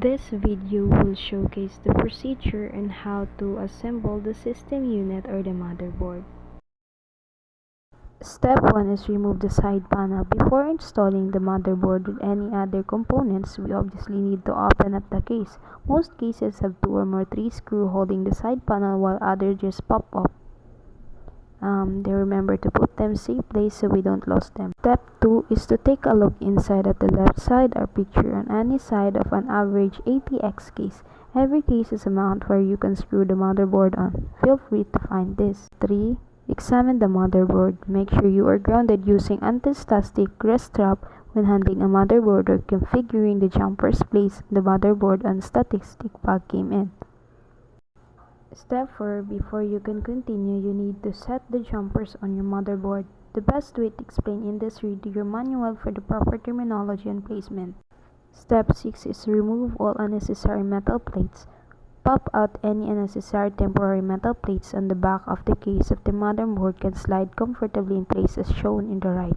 This video will showcase the procedure and how to assemble the system unit or the motherboard. Step 1 is remove the side panel. Before installing the motherboard with any other components, we obviously need to open up the case. Most cases have 2 or more 3 screws holding the side panel while others just pop up. They remember to put them safe place so we don't lose them. Step 2 is to take a look inside at the left side or picture on any side of an average ATX case. Every case is a mount where you can screw the motherboard on. Feel free to find this. 3. Examine the motherboard. Make sure you are grounded using anti-static wrist strap when handling a motherboard or configuring the jumpers. Place the motherboard on static stick plug came in. Step 4. Before you can continue, you need to set the jumpers on your motherboard. The best way to explain in this, read your manual for the proper terminology and placement. Step 6 is remove all unnecessary metal plates. Pop out any unnecessary temporary metal plates on the back of the case of the motherboard can slide comfortably in place as shown in the right.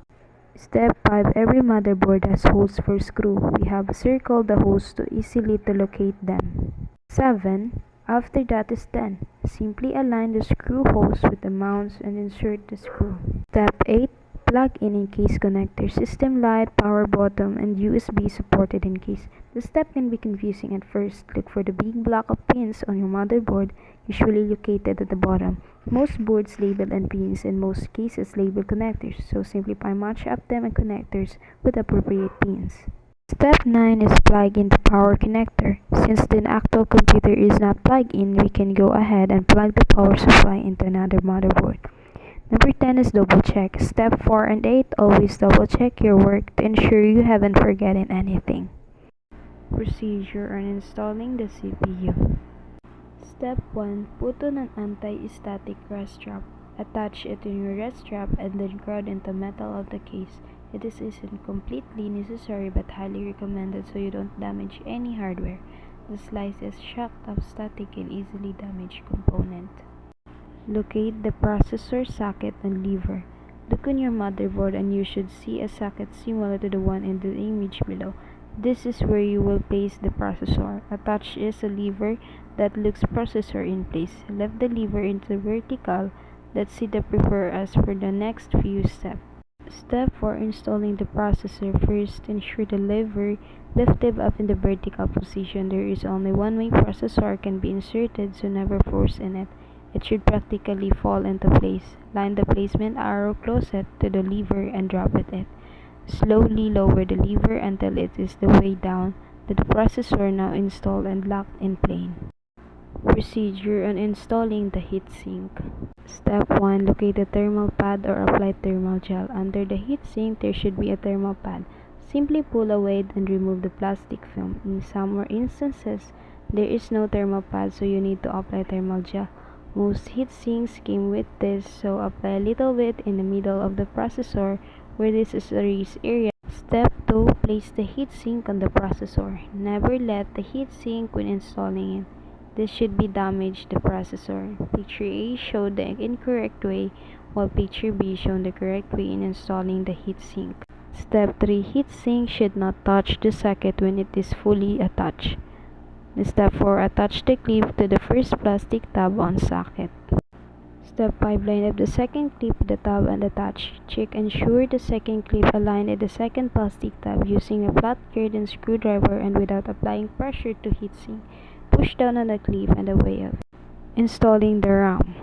Step 5. Every motherboard has holes for screw. We have circled the holes to easily to locate them. 7. After that is done, simply align the screw holes with the mounts and insert the screw. Step 8. Plug in case connector, system light, power button, and USB supported in case. The step can be confusing at first. Look for the big block of pins on your motherboard, usually located at the bottom. Most boards label and pins, in most cases label connectors, so simply match up them and connectors with appropriate pins. Step 9 is plug in the power connector. Since the actual computer is not plugged in, we can go ahead and plug the power supply into another motherboard. Number 10 is double check. Step 4 and 8, always double check your work to ensure you haven't forgotten anything. Procedure on installing the CPU. Step 1. Put on an anti-static rest strap. Attach it to your rest strap and then ground into metal of the case. It isn't completely necessary but highly recommended so you don't damage any hardware. The slice is shocked up static and easily damaged component. Locate the processor socket and lever. Look on your motherboard and you should see a socket similar to the one in the image below. This is where you will place the processor. Attached is a lever that locks processor in place. Lift the lever into vertical. Let's see the prefer as for the next few steps. Step 4. Installing the processor. First, ensure the lever lifted up in the vertical position. There is only one way processor can be inserted, so never force in it. It should practically fall into place. Line the placement arrow closest to the lever and drop it. Slowly lower the lever until it is the way down to the processor now installed and locked in place. Procedure on installing the heatsink. Step 1. Locate the thermal pad or apply thermal gel. Under the heatsink, there should be a thermal pad. Simply pull away and remove the plastic film. In some instances, there is no thermal pad, so you need to apply thermal gel. Most heatsinks came with this, so apply a little bit in the middle of the processor where this is the raised area. Step 2. Place the heatsink on the processor. Never let the heatsink when installing it. This should be damaged the processor. Picture A showed the incorrect way, while picture B showed the correct way in installing the heatsink. Step 3. Heatsink should not touch the socket when it is fully attached. Step 4. Attach the clip to the first plastic tab on socket. Step 5. Line up the second clip with the tab and attach. Check ensure the second clip aligned at the second plastic tab using a flat curtain screwdriver and without applying pressure to heatsink. Push down on the clip and away up. Installing the RAM.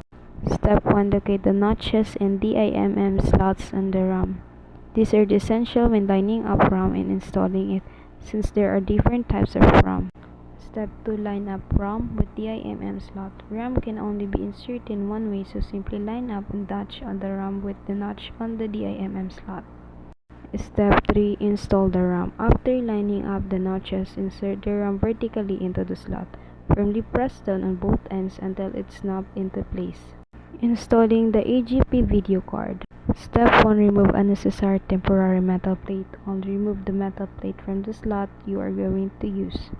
Step 1. Locate the notches and DIMM slots on the RAM. These are essential when lining up RAM and installing it, since there are different types of RAM. Step 2. Line up RAM with DIMM slot. RAM can only be inserted in one way, so simply line up and notch on the RAM with the notch on the DIMM slot. Step 3. Install the RAM. After lining up the notches, insert the RAM vertically into the slot. Firmly press down on both ends until it snaps into place. Installing the AGP video card. Step 1. Remove unnecessary temporary metal plate. Only remove the metal plate from the slot you are going to use.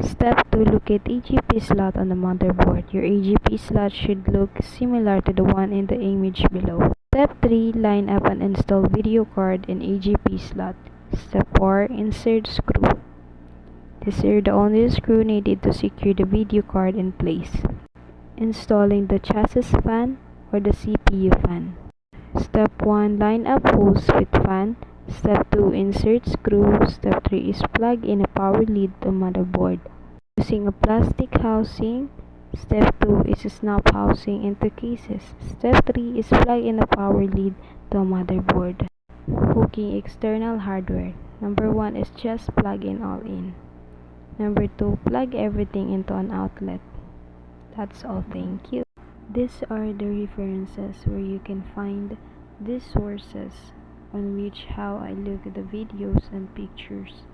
Step 2. Locate AGP slot on the motherboard. Your AGP slot should look similar to the one in the image below. Step 3. Line up and install video card in AGP slot. Step 4. Insert screw. These are the only screws needed to secure the video card in place. Installing the chassis fan or the CPU fan. Step 1. Line up holes with fan. Step 2. Insert screw. Step 3 is plug in a power lead to motherboard. Using a plastic housing. Step 2 is snap housing into cases. Step 3 is plug in a power lead to a motherboard. Hooking external hardware. Number 1 is just plug in all in. Number 2, plug everything into an outlet. That's all, thank you. These are the references where you can find these sources on which how I look at the videos and pictures.